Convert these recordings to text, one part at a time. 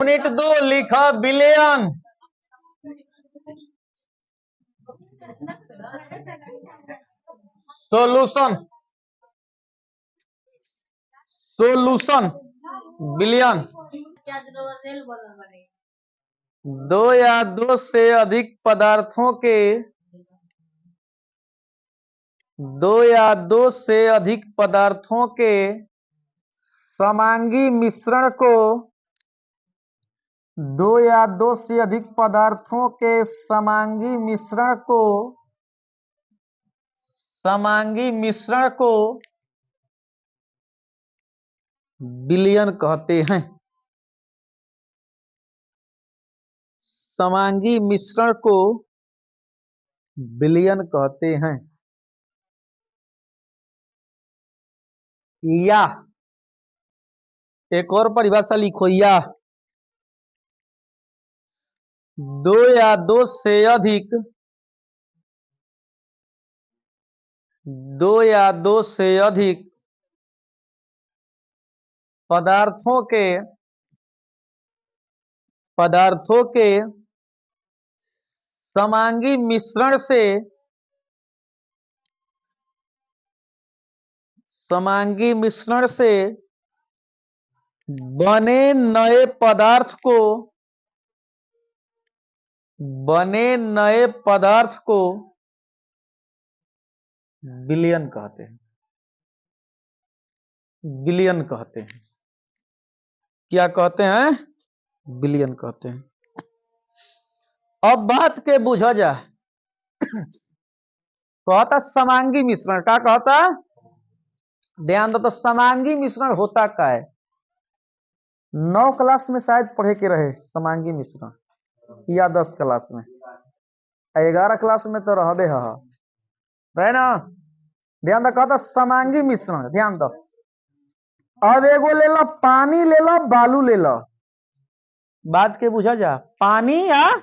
Unit 2 लिखा billion. Solution solution billion. दो या दो से अधिक पदार्थों के समांगी मिश्रण को बिलियन कहते हैं। समांगी मिश्रण को बिलियन कहते हैं। या एक और परिभाषा लिखो, या दो या दो से अधिक पदार्थों के समांगी मिश्रण से बने नए पदार्थ को बिलियन कहते हैं। क्या कहते हैं? बिलियन कहते हैं। अब बात के बुझा जाए। कहता समांगी मिश्रण का, कहता ध्यान दो तो समांगी मिश्रण होता क्या है? 9 क्लास में शायद पढ़े के रहे समांगी मिश्रण, या 10 क्लास में, 11 क्लास में तो रहबे है ना। ध्यान दो, कहता समांगी मिश्रण। ध्यान दो, अब एगो ले लो पानी, ले लो बालू, ले लो। बात के बुझा जा, पानी या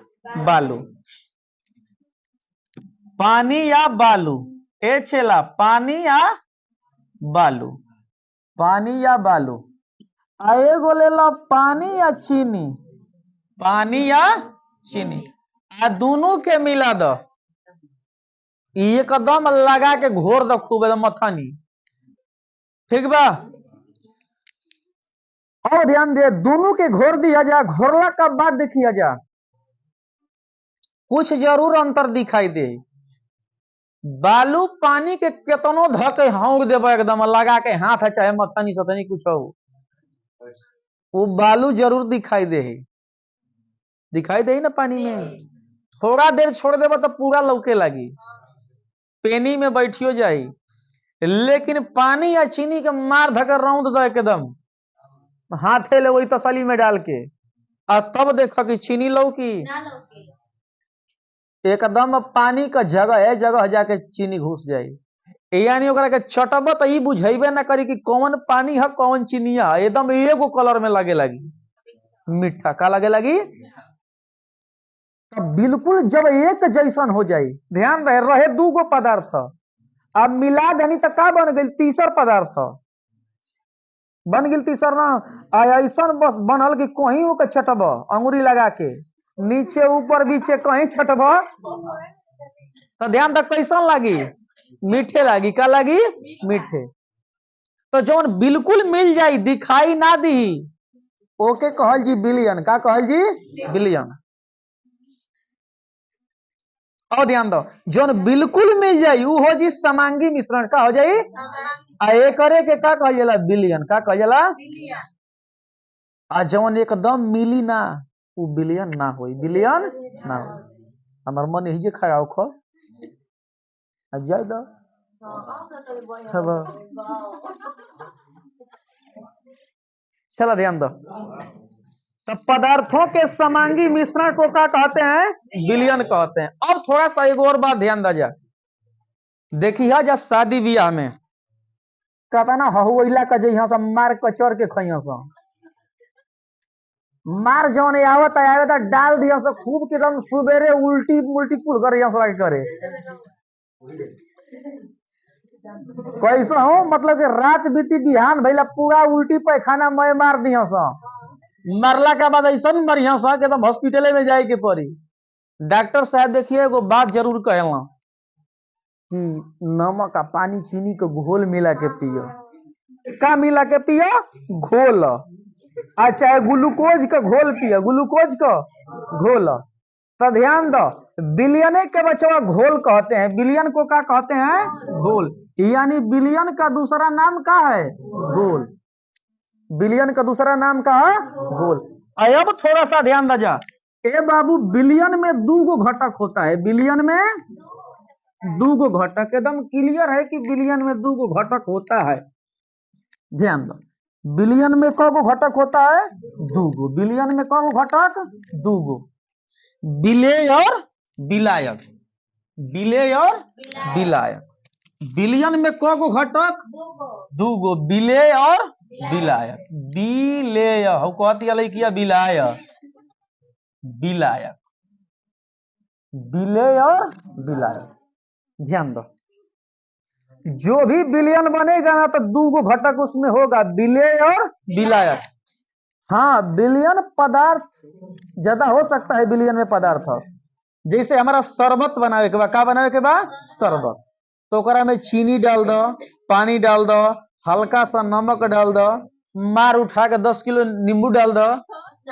बालू, ए छेला पानी या बालू, आ एगो ले लो पानी या चीनी, आ दोनों के मिला दो, एकदम लगा के घोर दो खूब एकदम मथनी, ठीक बा। और ध्यान दे, दोनों के घोर दिया जा, घोरला का बाद देखिया जा, कुछ जरूर अंतर दिखाई दे। बालू पानी के केतनो धके हाँक देबो एकदम लगा के, हाथ है चाहे मथनी सतनी कुछ हो, वो बालू जरूर दिखाई दे ना पानी में। थोड़ा देर छोड़ देबो तो पूरा लौके लगी, पेनी में बैठियो जाई। लेकिन पानी या चीनी के मार धकर रौंद दो एकदम हाथे ले वही तसली में डाल के, और तब देखो कि चीनी लौकी एकदम पानी का जगह जाके चीनी घुस जाई। यानी ओकरा के चटब तो ई बुझेबे ना करी कि कौन पानी है कौन चीनी है, एकदम एगो कलर में लगे लगी, मीठा का लगे लगी। तो बिल्कुल जब एक जैसन हो जाई, ध्यान रहे दूगो पदार्थ, अब मिला देनी तो का बन गई? तीसर पदार्थ बन गई, तीसर ना। ऐसा बस बनल कि कहीं ओके चटब अंगुरी लगा के, नीचे ऊपर बीचे कहीं छटब तो ध्यान तक कैसन लगी? मीठे लगी। का लगी? मीठे। तो जौन बिल्कुल मिल जाई, दिखाई ना दी, ओके कहल जी बिलियन। का कहल जी? बिलियन। और ध्यान दो, जौन बिल्कुल मिल जाई वो हो जी समांगी मिश्रण। का हो जाई? ए करे के का कहल जाला? बिलियन। का कहल जाला? आ जौन एकदम मिली ना, वो बिलियन ना होई, बिलियन ना हो। हमार मन यही खड़ा हो जाए दो। चलो ध्यान दो, तो पदार्थों के समांगी मिश्रण को क्या कहते हैं? बिलियन कहते हैं। अब थोड़ा सा एक और बात ध्यान दे जा, देखिए जा शादी ब्याह में कहता ना हहुला का जो यहाँ से मार कचर के खइया सा, मार जौन आवत डाल दिया से खूब के एकदम सुबेरे उल्टी उल्टी कुल करे कैसा हो, मतलब कि रात बीती बिहान भैला पूरा उल्टी पैखाना मैं मार दिया सा, मरला के बाद ऐसा बढ़िया सा एकदम हॉस्पिटल में जाए के पड़ी। डॉक्टर साहब देखिए एगो बात जरूर कहला कि नमक आ पानी चीनी के घोल मिला के पियो। का मिला के पियो? घोल। आ चाहे ग्लूकोज का घोल पियो, ग्लूकोज का घोल। तो ध्यान दो, बिलियने के बचवा घोल कहते हैं। बिलियन को क्या कहते हैं? घोल। यानी बिलियन का दूसरा नाम क्या है? घोल। बिलियन का दूसरा नाम क्या है? घोल। अब थोड़ा सा ध्यान दे ए बाबू, बिलियन में दो गो घटक होता है। बिलियन में दो गो घटक, एकदम क्लियर है कि बिलियन में दो गो घटक होता है। ध्यान दो, बिलियन में कौ गो घटक होता है? दो गो। बिलियन में कौ गो घटक? दो गो। विलेय और विलायक। विलेय और विलायक। बिलियन में कौ गो घटक? दो गो। विलेय और विलायक। विलेय हो कहती है किया विलाय। विलायक, विलेय और विलायक। ध्यान दो, जो भी बिलियन बनेगा ना तो दो गो घटक उसमें होगा, विलेय और विलायक। हाँ, बिलियन पदार्थ ज्यादा हो सकता है। बिलियन में पदार्थ जैसे हमारा शरबत बनावे के बाद, का बनावे के बाद? शरबत। तो ओकरा में चीनी डाल दो, पानी डाल दो, हल्का सा नमक डाल दो, मार उठा के 10 किलो नींबू डाल दो।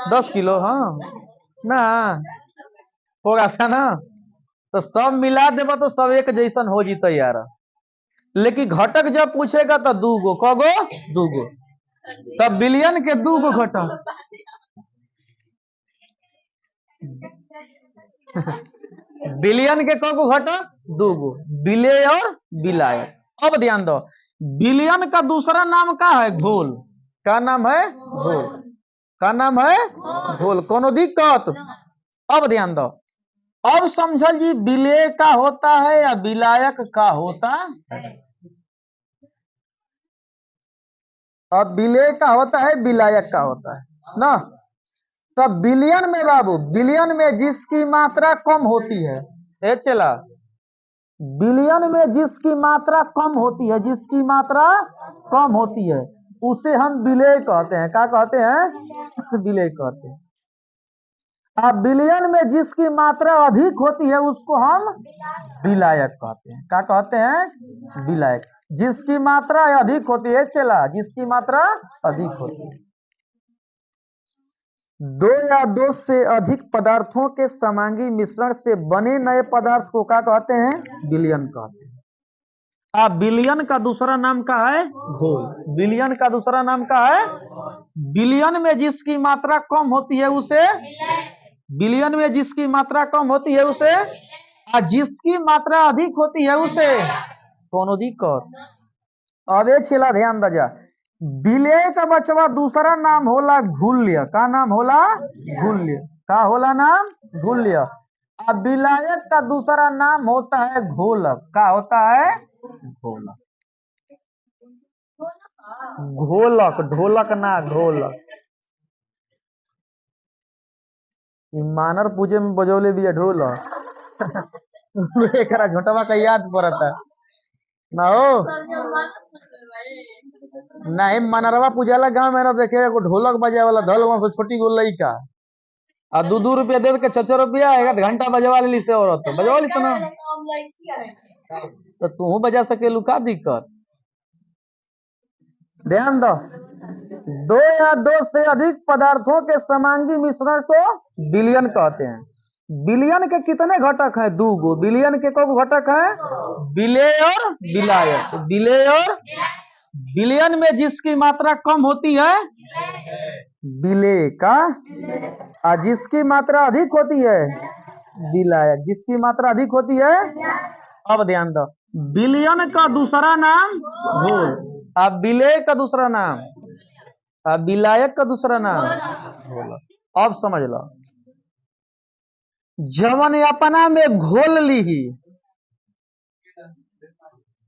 10 किलो, हाँ ना होगा सा ना। तो सब मिला देबो तो सब एक जैसन हो जीते यार। लेकिन घटक जब पूछेगा तो दू गो। कगो? दू गो। तब बिलियन के दू गो घटक। बिलियन के कगो घटक? दू गो। विलेय और विलायक। अब ध्यान दो, बिलियन का दूसरा नाम क्या है? घोल। क्या नाम है? घोल। का नाम है? घोल। कोनो दिक्कत? अब ध्यान दो, अब समझल जी विलेय का होता है या विलायक का होता है। अब विलेय का होता है, विलायक का होता है ना। तब बिलियन में बाबू, बिलियन में जिसकी मात्रा कम होती है, ए चला, बिलियन में जिसकी मात्रा कम होती है, जिसकी मात्रा कम होती है उसे हम विलेय कहते हैं। क्या कहते हैं? विलेय कहते हैं। अब बिलियन में जिसकी मात्रा अधिक होती है उसको हम विलायक कहते हैं। क्या कहते हैं? विलायक। जिसकी मात्रा अधिक होती है, चला, जिसकी मात्रा अधिक होती है। दो या दो से अधिक पदार्थों के समांगी मिश्रण से बने नए पदार्थ को क्या कहते हैं? विलयन कहते हैं। अब विलयन का दूसरा नाम क्या है? घोल। विलयन का दूसरा नाम क्या है? विलयन में जिसकी मात्रा कम होती है उसे, विलयन में जिसकी मात्रा कम होती है उसे, और जिसकी मात्रा अधिक होती है उसे कोनो दिक्कत। अब एक छिला ध्यान दजा, विलेय का बचवा दूसरा नाम होला घुल्य। का नाम होला? घुल्य। का होला नाम? घुल्य। अब विलायक का दूसरा नाम होता है घोलक। का होता है? घोलक। घोलक, ढोलक ना, घोलक। मानर पूजे में बजौले भी है ढोलक। एकरा झोटवा का याद पड़ता ना हो। नहीं, मनरवा पूजाला गांव में ना देखे एगो ढोलक बजाए वाला धल से छोटी गो लइका आ 2-2 रुपया दे के 6-6 रुपया 1 घंटा बजवा ली से औरत तो बजवा ली ना। तो तू बजा सकेलू, का दिक्कत? ध्यान दो, दो या दो से अधिक पदार्थों के समांगी मिश्रण को विलयन कहते हैं। विलयन के कितने घटक हैं? दो गो। विलयन के कौ घटक हैं? विलेय और विलायक। विलेय और विलयन में जिसकी मात्रा कम होती है विलेय का, और जिसकी मात्रा अधिक होती है विलायक। जिसकी मात्रा अधिक होती है। अब ध्यान दो, विलयन का दूसरा नाम घोल, अब विलेय का दूसरा नाम, अब विलायक का दूसरा नाम घोल। अब समझ लो, जवन अपना में घोल ली,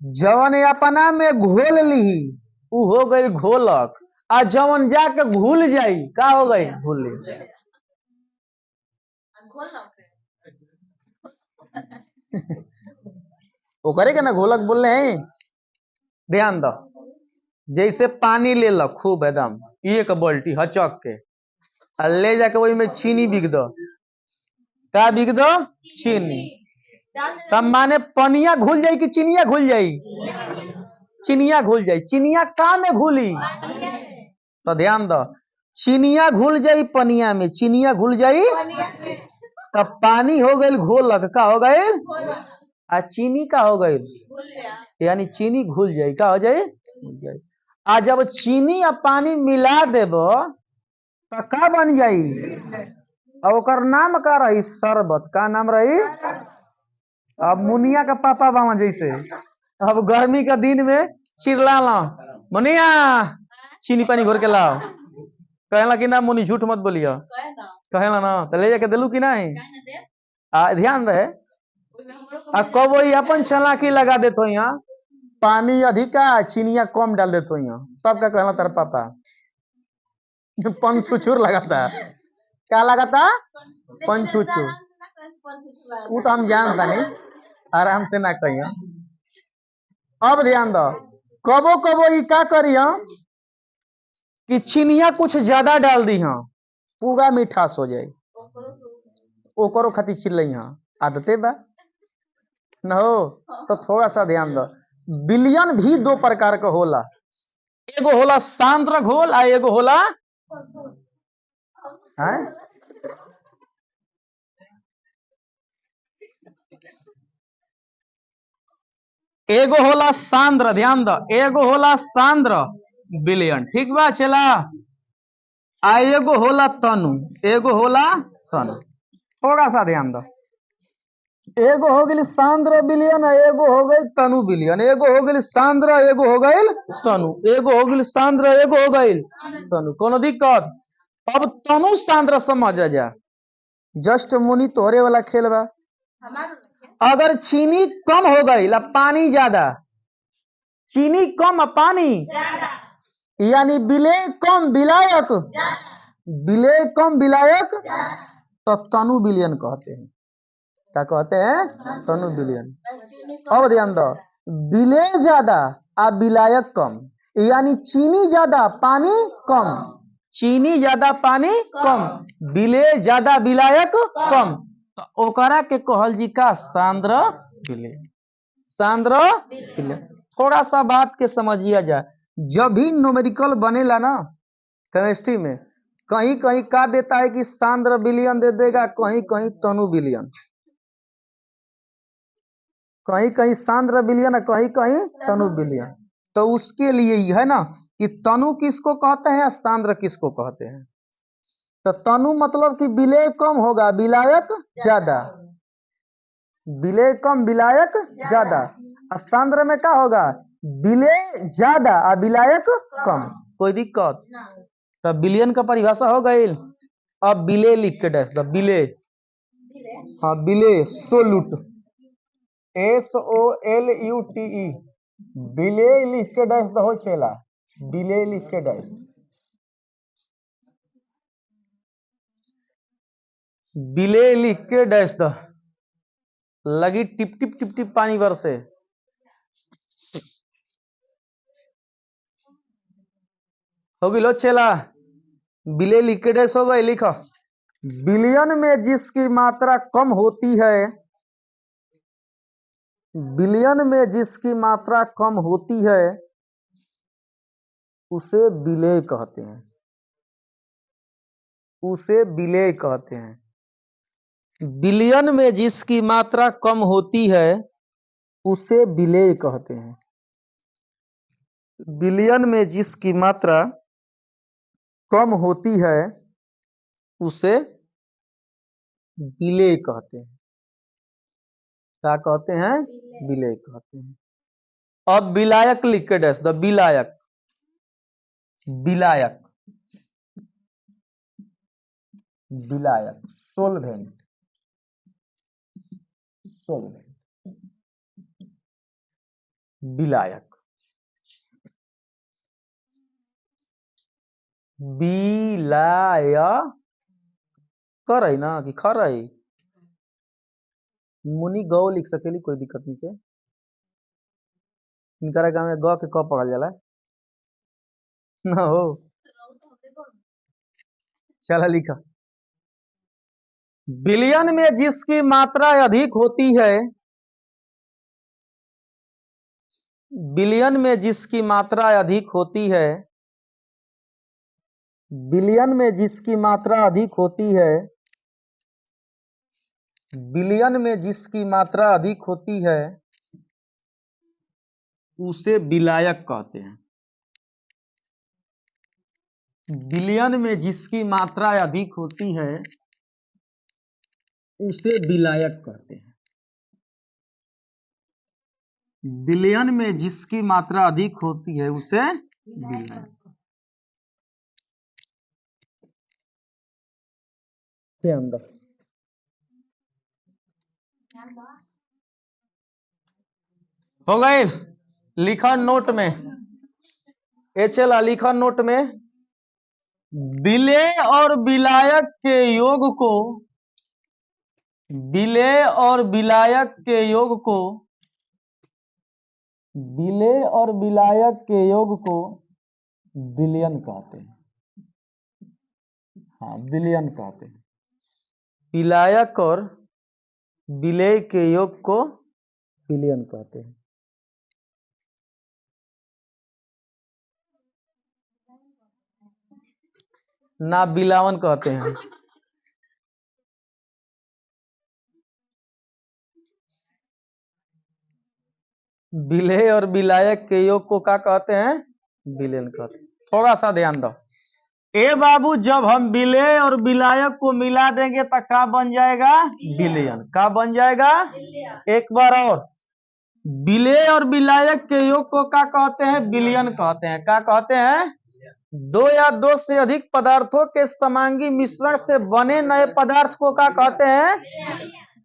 जवन अपना में घोल ली उ हो गई घोलक, आ जवन जाके घुल जाई का हो गई? घुली। वो करे के ना घोलक बोल रहे हैं। ध्यान दो, जैसे पानी ले लो खूब एकदम 1 बाल्टी हचक के, आ ले जाके वही में चीनी बिक दो। क्या बिक दो? चीनी। तब माने पनिया घुल जाई कि चीनिया घुल जाई? चीनिया घुल जाई। चीनिया का में घुली? तो ध्यान दो, चीनिया घुल जाई पनिया में, चीनिया घुल जाई तब पानी हो गई घोलक। का हो गई? आ चीनी का हो गई? यानी चीनी घुल जाई। का हो जाई? घुल जाई। आ जब चीनी आ पानी मिला देबो तो का बन जाई? और ओकर नाम का रही? शरबत। का नाम रही? अब मुनिया का पापा बाबा जैसे अब गर्मी का दिन में चिल्ला ला, मुनिया चीनी पानी घोर के लाओ। कहला कि ना मुनि झूठ मत बोलियो। कहला ना तो ले जाके दिलू कि नहीं? ध्यान रहे। कब वही अपन चालाकी लगा देते हो यहाँ, पानी अधिका चीनिया कम डाल देते हो यहाँ, तब का कहला तेरा पापा पंचुचुर लगाता। क्या लगाता? पंचुचुर। वो तो हम जानता नहीं, आराम से ना कहियो। अब ध्यान दो, कबो कबो ये क्या करियो कि चीनिया कुछ ज्यादा डाल दी हाँ, पूरा मिठास हो जाए, ओकरो खातिर चिल्लाई हाँ। आदते बा न हो तो थोड़ा सा ध्यान दो। विलयन भी दो प्रकार का होला, एगो होला सांद्र घोल आ एगो होला है? एगो होला सांद्र, ध्यान दो, एगो होला सांद्र विलयन, ठीक बा चला। आ एगो होला तनु, एगो होला तनु। थोड़ा सा ध्यान दो, एगो हो गई सांद्र विलयन, एगो हो गई तनु विलयन। एगो हो गई सांद्र, एगो हो गई तनु, एगो हो गई सांद्र, एगो हो गई तनु। कोनो दिक्कत? अब तनु सांद्र समझ जा, जस्ट मुनि तोहरे वाला खेल बा। अगर चीनी कम हो गई ला पानी ज्यादा, चीनी कम पानी यानी विलेय कम विलायक, विलेय कम विलायक तो तनु विलयन कहते हैं। क्या कहते हैं? तनु विलयन। अब ध्यान दो, विलेय ज्यादा आ विलायक कम, यानी चीनी ज्यादा पानी कम, चीनी ज्यादा पानी कम, विलेय ज्यादा विलायक कम, तो ओकरा के कहल जी का सांद्र विलेय। सांद्र विलयन। थोड़ा सा बात के समझिया जाए, जब भी न्यूमेरिकल बनेला ना केमिस्ट्री में, कहीं कहीं का देता है कि सांद्र विलयन दे देगा, कहीं कहीं तनु विलयन, कहीं कहीं सांद्र विलयन, कहीं कहीं तनु विलयन। तो उसके लिए ही है ना कि तनु किसको कहते हैं, सांद्र किसको कहते हैं। तो तनु मतलब कि विलेय कम होगा विलायक ज्यादा, विलेय कम विलायक ज्यादा। और सांद्र में क्या होगा? विलेय ज्यादा और विलायक कम। कोई दिक्कत? तो विलयन का परिभाषा हो गई। अब विलेय लिख के डैश दो, विलेय। हाँ विलेय, सोलूट, SOLUTE, विलेय लिख के डैश दो चेला, विलेय लिख के डैश। विलेय लिख के डैश दो, लगी टिप टिप टिप टिप पानी बरसे। हो गई लो चेला, विलेय लिख के डैश हो गई, लिखो। विलयन में जिसकी मात्रा कम होती है, विलयन में जिसकी मात्रा कम होती है उसे विलेय कहते हैं, उसे विलेय कहते हैं। विलयन में जिसकी मात्रा कम होती है उसे विलेय कहते हैं। विलयन में जिसकी मात्रा कम होती है उसे विलेय कहते हैं। क्या कहते हैं? विलेय कहते हैं। अब विलायक लिख के डैश दो, विलायक, विलायक, विलायक, सोलवेंट, सोलवेंट, विलायक। विलाय कर है ना कि खर है? मुनि गौ लिख सकेली, कोई दिक्कत नहीं है। इनकरा गाँव में ग के क पढ़ल जाला ना हो। चला लिखा। बिलियन में जिसकी मात्रा अधिक होती है, बिलियन में जिसकी मात्रा अधिक होती है, बिलियन में जिसकी मात्रा अधिक होती है, बिलियन में जिसकी मात्रा अधिक होती है, उसे विलायक कहते हैं। बिलियन में जिसकी मात्रा अधिक होती है, उसे विलायक कहते हैं। बिलियन में जिसकी मात्रा अधिक होती है, उसे विलायक के अंदर हो गए। लिखा नोट में, चला लिखा नोट में, विलेय और विलायक के योग को, विलेय और विलायक के योग को, विलेय और विलायक के योग को विलियन कहते हैं। हाँ, विलियन कहते हैं। विलायक और विलेय के योग को विलियन कहते हैं। ना बिलावन कहते हैं। विलेय और विलायक के योग को क्या कहते हैं? विलियन कहते हैं। थोड़ा सा ध्यान दो। ए बाबू, जब हम विलेय और विलायक को मिला देंगे तो क्या बन जाएगा? विलियन। क्या बन जाएगा? एक बार और। विलेय और विलायक के योग को क्या कहते हैं? विलियन कहते हैं। क्या कहते हैं? दो या दो से अधिक पदार्थों के समांगी मिश्रण से बने नए पदार्थ को क्या कहते हैं?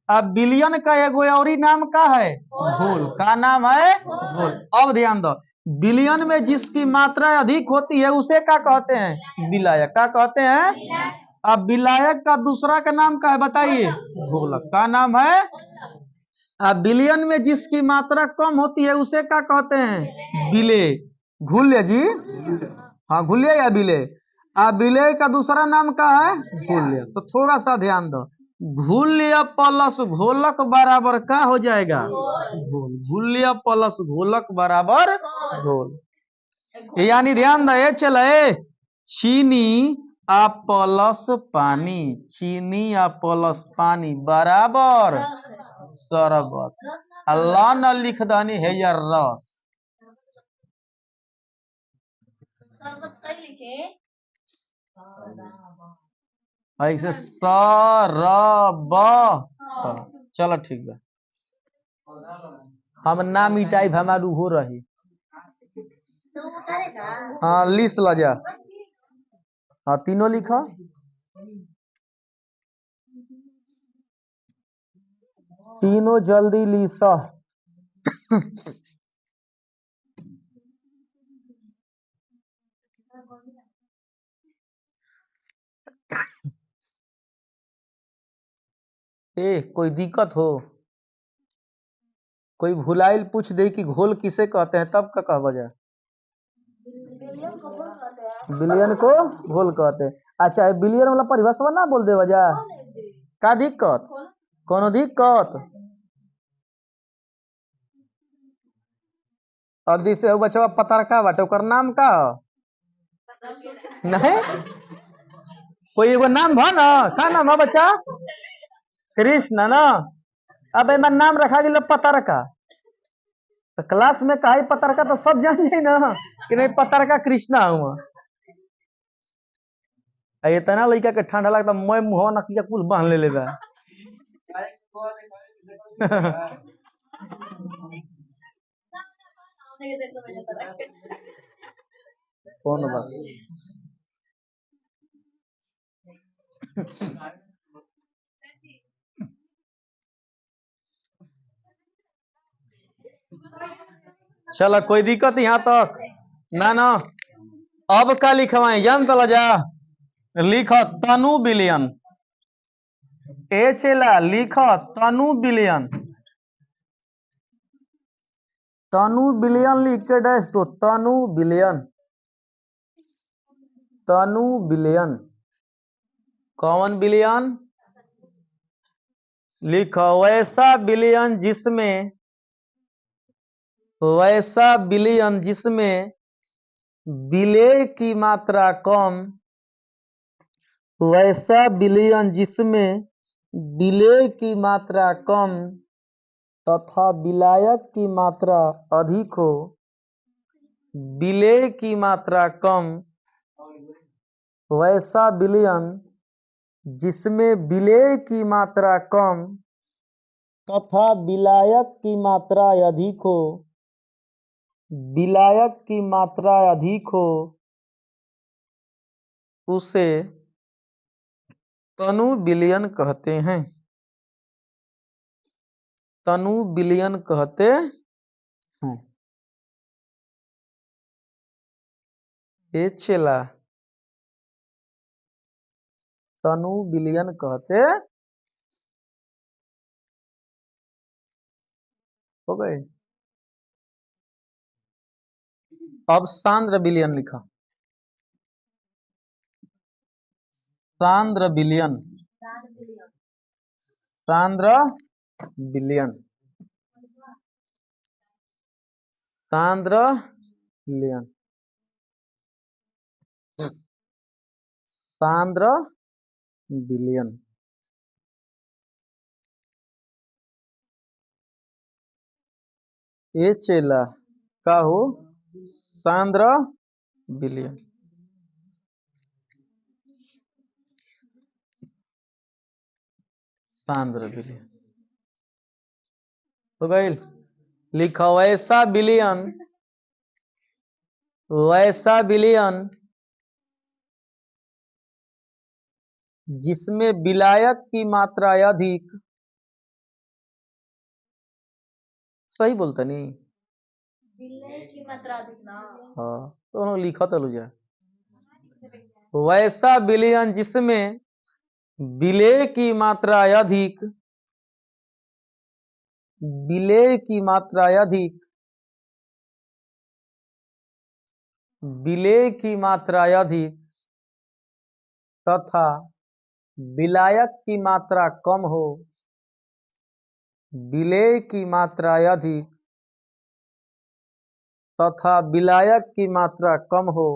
अब विलियन का एक और ही नाम क्या है? घोल। का नाम है? घोल। अब ध्यान दो, विलियन में जिसकी मात्रा अधिक होती है उसे क्या कहते हैं? विलायक। क्या कहते हैं? अब विलायक का दूसरा का नाम क्या है बताइए? घोलक। का नाम है? अब विलियन में जिसकी मात्रा कम होती है उसे क्या कहते हैं? विलेय। घुल्य जी, हाँ, घुल्य या विलेय। अब विलेय का दूसरा नाम क्या है? घुल्य। तो थोड़ा सा ध्यान दो, घुल्य प्लस घोलक बराबर क्या हो जाएगा? घोल। घुल्य प्लस घोलक बराबर घोल। यानी ध्यान दे, चले चीनी आ प्लस पानी, चीनी आ प्लस पानी बराबर शरबत। अल्लाह न लिख दानी है या रस। ऐसे सरब। चलो ठीक है, हम ना मिटाई हमारू हो रही। हाँ, लिस्ट ला जा। हाँ, तीनों लिखा। तीनों जल्दी लिसा। कोई दिक्कत हो? कोई भुलाइल पूछ दे कि घोल किसे कहते हैं, तब का कह बजा। बिलियन को घोल कहते हैं। अच्छा, बिलियन वाला परिभाषा ना बोल दे वजह। का दिक्कत? कोनो दिक्कत? अब जैसे बच्चा पतरका बाटे, ओकर नाम का नहीं? कोई एगो नाम भा ना, का नाम है बच्चा? कृष्ण ना। अब एम नाम रखा गया पतरका, तो क्लास में कहा पतरका तो सब जान जाए ना कि नहीं पतरका कृष्णा हुआ। इतना लड़का के ठंडा लगता, मैं मुँह नकिया कुल बांध ले लेगा। कौन बात? चलो, कोई दिक्कत यहाँ तक ना ना। अब का लिखवाए जान तला जा। लिख तनु बिलियन। चला लिख तनु बिलियन। तनु बिलियन लिख के डैश तो तनु बिलियन, तनु बिलियन। कौन बिलियन? लिखो वैसा बिलियन जिसमें विलेय की मात्रा कम, वैसा बिलियन जिसमें विलेय की मात्रा कम तथा विलायक की मात्रा अधिक हो। विलेय की मात्रा कम, वैसा विलयन जिसमें विलेय की मात्रा कम तथा विलायक की मात्रा अधिक हो। विलायक की मात्रा अधिक हो उसे तनु विलयन कहते हैं। तनु विलयन कहते हैं। ये चला तनु विलयन कहते हो गए। अब सांद्र विलयन लिखा। सांद्र विलयन, सांद्र विलयन, सांद्र विलयन, सांद्र विलयन। ये चेला का हो सांद्र विलयन। सांद्र विलयन तो गई। लिखा वैसा विलयन, वैसा विलयन जिसमें विलायक की मात्रा अधिक। सही बोलता नहीं? विलय की मात्रा अधिक ना। हाँ तो लिखा तो जाए वैसा विलयन जिसमें विलेय की मात्रा अधिक, विलेय की मात्रा अधिक, विलेय की मात्रा अधिक तथा विलायक की मात्रा कम हो। विलेय की मात्रा अधिक तथा विलायक की मात्रा कम हो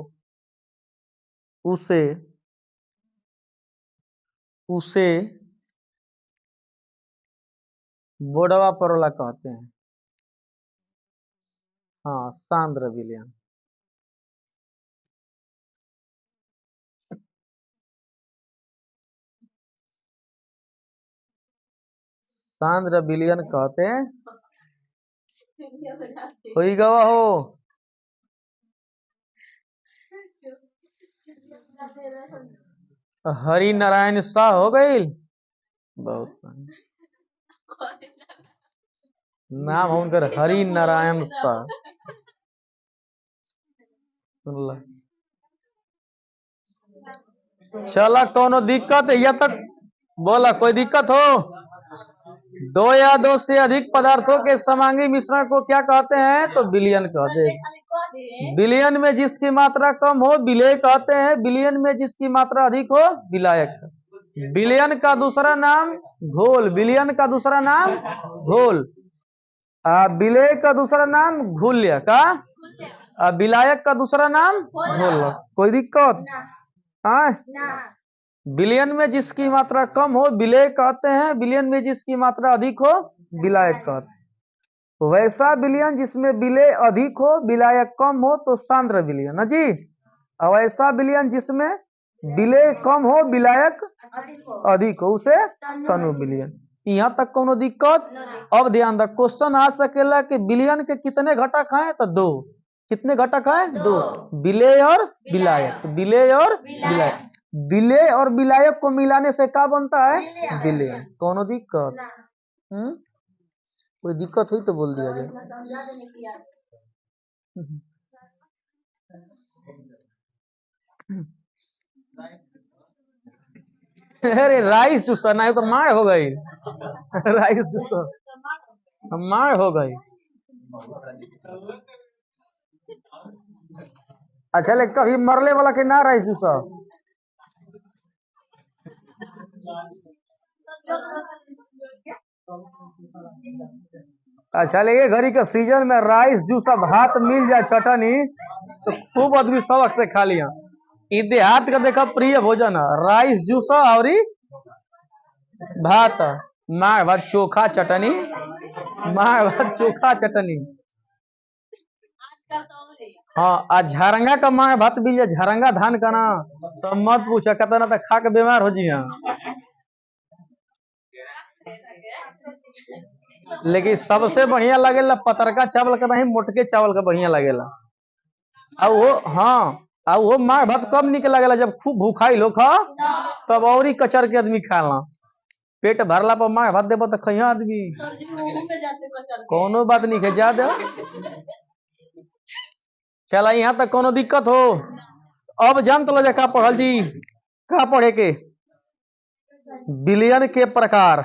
उसे बोडवा परोला कहते हैं। हाँ सांद्र विलयन। सांद्र विलयन कहते हैं। कोई गवा हो हरि नारायण शाह हो गई। बहुत नाम हो उनकर हरि नारायण शाह। सुन चला कोनो दिक्कत है या तक बोला कोई दिक्कत हो? दो या दो से अधिक पदार्थों के समांगी मिश्रण को क्या कहते हैं? तो विलयन कहते हैं। विलयन में जिसकी मात्रा कम हो विलेय कहते हैं। विलयन में जिसकी मात्रा अधिक हो विलायक। विलयन का दूसरा नाम घोल, विलयन का दूसरा नाम घोल, विलेय का दूसरा नाम घुल्य का, विलायक का दूसरा नाम घोल। कोई दिक्कत? हाँ विलयन में जिसकी मात्रा कम हो विलेय कहते हैं। विलयन में जिसकी मात्रा अधिक हो विलायक कहते हैं। वैसा विलयन जिसमें विलेय अधिक हो विलायक कम हो तो सांद्र विलयन है जी। वैसा विलयन जिसमें विलेय कम हो विलायक अधिक हो उसे तनु विलयन। यहाँ तक कोनो दिक्कत? अब ध्यान रख क्वेश्चन आ सकेला कि विलयन के कितने घटक हैं? तो दो। कितने घटक हैं? दो, विलेय और विलायक। विलेय और विलायक, विलेय और विलायक को मिलाने से क्या बनता है? विलयन। कोनो दिक्कत? कोई दिक्कत हुई तो बोल दिया जाए। अरे राइस चूसना है तो मार हो गई। राइस चूसना मार हो गई। अच्छा ले कभी मरले वाला के ना राइस चूसा अच्छा लगे घड़ी के सीजन में राइस जूस अब हाथ मिल जाए चटनी तो खूब आदमी सबक से खा लिया। ई देहात का देखा प्रिय भोजन है राइस जूस और भात मार भात चोखा चटनी मार भात चोखा चटनी। हाँ आज झरंगा का मार भात मिल जाए झरंगा धान का ना तो मत पूछा कहता ना तो खा के बीमार हो जी। लेकिन सबसे बढ़िया लगेला पतरका चावल का नहीं मोटके चावल का बढ़िया लगेला। अब वो हाँ अब वो मार भात कब निक लगेला जब खूब भूखाई लो खा तब और ही कचर के आदमी खाला। पेट भरला पर मार भात देबो तो खइया आदमी कोनो बात नहीं है जा दे। चला यहाँ तक कोनो दिक्कत हो अब जान तो लो का पढ़ल जी का पढ़े के बिलियन के प्रकार।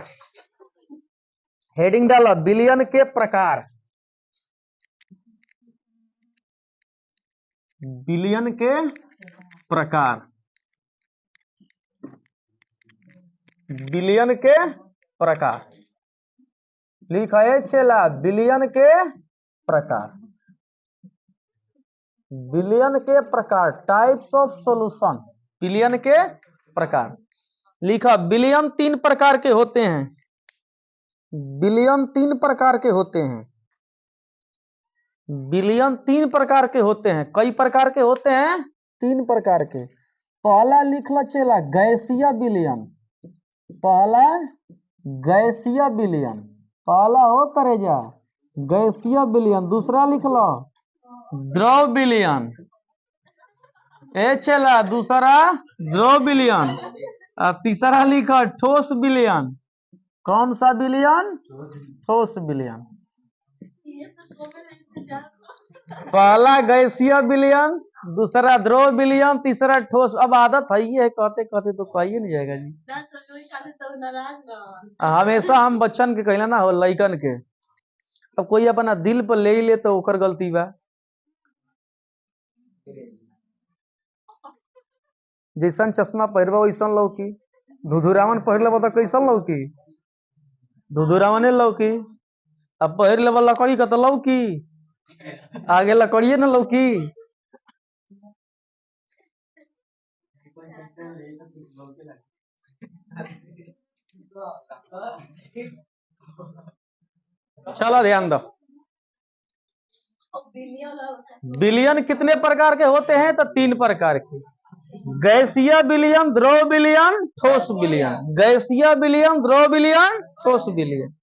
हेडिंग डालो बिलियन के प्रकार। बिलियन के प्रकार बिलियन के प्रकार लिखा है चला बिलियन के प्रकार। बिलियन के प्रकार टाइप्स ऑफ सॉल्यूशन। बिलियन के प्रकार लिखा बिलियन 3 प्रकार के होते हैं। बिलियन 3 प्रकार के होते हैं। बिलियन 3 प्रकार के होते हैं। कई प्रकार के होते हैं 3 प्रकार के। पहला लिख लो चला गैसीय बिलियन। पहला गैसीय बिलियन पहला हो करेजा गैसीय बिलियन। दूसरा लिख लो द्रव बिलियन ए चला दूसरा द्रव बिलियन। अब तीसरा लिखा ठोस बिलियन। कौन सा बिलियन ठोस बिलियन। पहला गैसीय बिलियन दूसरा द्रव बिलियन तीसरा ठोस। अब आदत है ये है कहते कहते तो कहिए नहीं जाएगा जी। हमेशा हम बच्चन के कहला ना हो लइकन के अब कोई अपना दिल पर ले ले तो ओकर गलती बा। जैसन चश्मा पहरबा वैसन लौकी। धुधुरावन पहर लेबा तो कैसन लौकी धुधुरावने लौकी। अब पहर लेबा लकड़ी का तो लौकी आगे लकड़िए न लौकी। चलो ध्यान दो बिलियन कितने प्रकार के होते हैं तो 3 प्रकार के। गैसीय बिलियन द्रव बिलियन ठोस बिलियन। गैसीय बिलियन द्रव बिलियन ठोस बिलियन।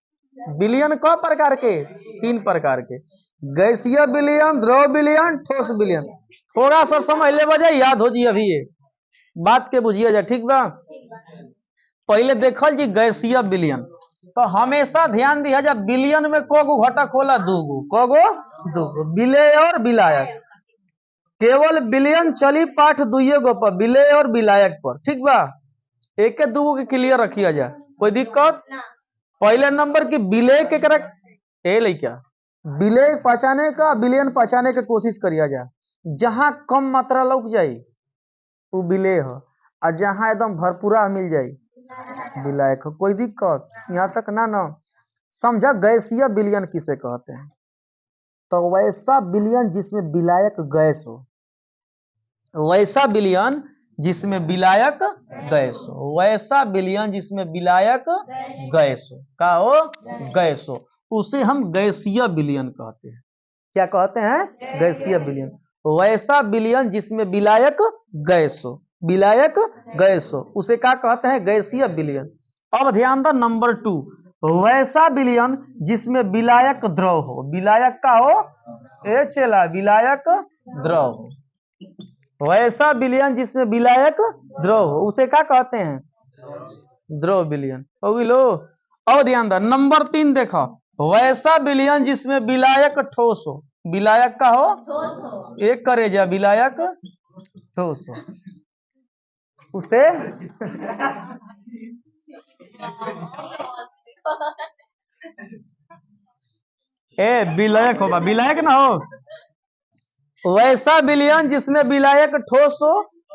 बिलियन क प्रकार के 3 प्रकार के गैसीय बिलियन द्रव बिलियन ठोस बिलियन। थोड़ा सा समझ ले बजाय याद हो जी अभी ये बात के बुझिए जा ठीक बा। पहले देखल जी गैसीय बिलियन तो हमेशा ध्यान दिया जा बिलियन में कोगो घटक होला दूगो। कोगो दूगो विलेय और विलायक। केवल बिलियन चली पाठ दुइये गो पर विलेय और विलायक पर ठीक बा। एक दूगो के क्लियर रखिया जा कोई दिक्कत। पहले नंबर की विलेय के करक ए लइका विलेय पहचाने का विलियन पहचाने के कोशिश करिया जा। जहां कम मात्रा लौक जाई वो विलेय है और जहां एकदम भरपूरा मिल जाई विलायक। कोई दिक्कत यहाँ तक ना ना समझा। गैसीय विलियन किसे कहते हैं तो वैसा विलियन जिसमें विलायक गैस हो। वैसा विलियन जिसमें विलायक गैस हो। वैसा विलियन जिसमें विलायक गैस हो का हो गैस हो उसे हम गैसीय विलियन कहते हैं। क्या कहते हैं गैसीय विलियन। वैसा विलियन जिसमें विलायक गैस हो। विलायक गैस हो उसे क्या कहते हैं गैसीय विलियन। अब ध्यान दो नंबर 2 वैसा विलियन जिसमें विलायक द्रव हो। विलायक का हो ए चला विलायक द्रव हो। वैसा विलियन जिसमें विलायक द्रव हो उसे क्या कहते हैं द्रव विलियन। हो लो। अब ध्यान दो नंबर 3 देखो वैसा विलियन जिसमें विलायक ठोस हो। विलायक का हो एक करे जा विलायक ठोस हो उसे ए विलायक होगा विलायक ना हो। वैसा विलियन जिसमें विलायक ठोस हो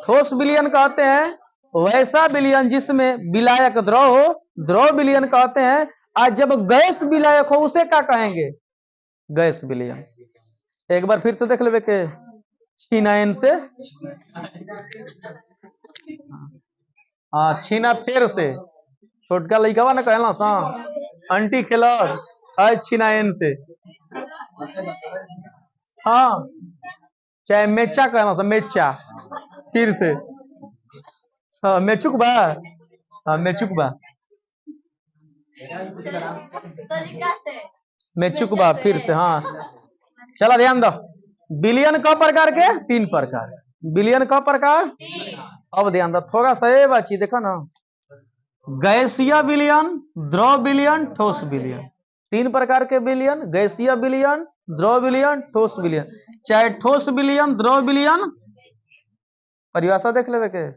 ठोस विलियन कहते हैं। वैसा विलयन जिसमें विलायक द्रव हो, द्रव विलयन कहते हैं। आज जब गैस विलायक हो उसे क्या कहेंगे? गैस विलयन। एक बार फिर से देख लेवे के छीनाइन से। हाँ, छीना फेर से। छोटका लइकवा ना कहला सा अंटी खेलर है छीनाइन से। हाँ, चाहे मेचा कहला सा मेचा फिर से। हाँ, मेचुक बा। हाँ, मेचुक बा। मेचुक बा फिर से। हाँ, चला ध्यान दो। विलयन क प्रकार के? 3 प्रकार। विलयन क प्रकार? अब ध्यान दो थोड़ा सा ये बाची देखो ना। गैसीय विलयन, द्रव विलयन, ठोस विलयन। 3 प्रकार के विलयन, गैसीय विलयन, द्रव विलयन, ठोस विलयन। चाहे ठोस विलयन, द्रव विलयन, परिभाषा देख लेवे के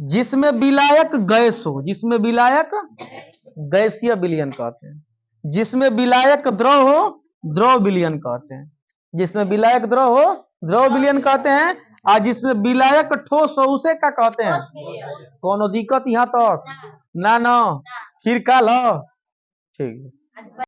जिसमें विलायक गैस हो, जिसमें विलायक गैसीय विलयन कहते हैं। जिसमें विलायक द्रव हो, द्रव विलयन कहते हैं। जिसमें विलायक द्रव हो, द्रव विलयन कहते हैं। और जिसमें विलायक ठोस हो उसे क्या कहते हैं? कोनो दिक्कत यहाँ तक? ना ना, फिर कल ठीक है।